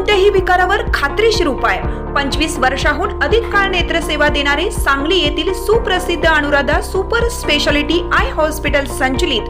कोणत्याही विकारावर खात्रीशीर उपाय। 25 वर्षाहून अधिक काळ नेत्रसेवा देणारे सांगली येथील सुप्रसिद्ध Anuradha super speciality I hospital संचलित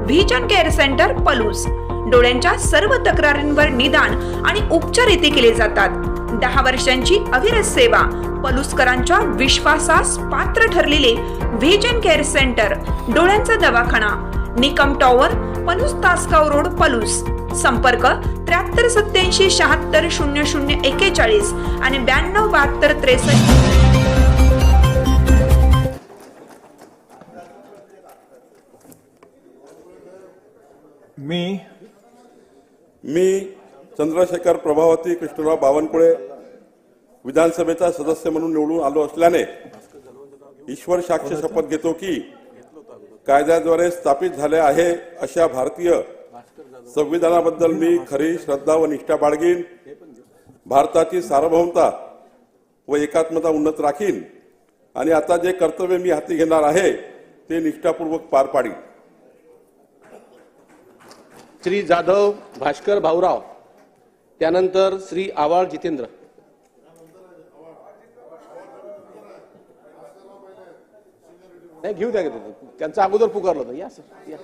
व्हिजन केअर सेंटर पलूस। डोळ्यांच्या सर्व तक्रारींवर निदान आणि उपचार येथे केले जातात। 10 वर्षांची अविरत सेवा। पलूसकरांच्या विश्वासास पात्र ठरलेले व्हिजन केअर सेंटर, डोळ्यांचा दवाखाना, निकम टॉवर, पलूस तासगाव रोड, पलूस। संपर्क 73 87 76 00 41 आणि 92 72 63। मी चंद्रशेखर प्रभावती कृष्णराव बावनकुळे विधानसभेचा सदस्य म्हणून निवडून आलो असल्याने ईश्वर साक्ष शपथ घेतो की कायद्याद्वारे स्थापित झाले आहे अशा भारतीय संविधानाबद्दल मी खरी श्रद्धा व निष्ठा बाळगीन, भारताची सार्वभौमता व एकात्मता उन्नत राखीन आणि आता जे कर्तव्य मी हाती घेणार आहे ते निष्ठापूर्वक पार पाडीन। श्री जाधव भास्कर भाऊराव, त्यानंतर श्री आवाळ जितेंद्र। नाही घेऊ द्या, त्यांचा अगोदर पुकारलं होतं। या सर या।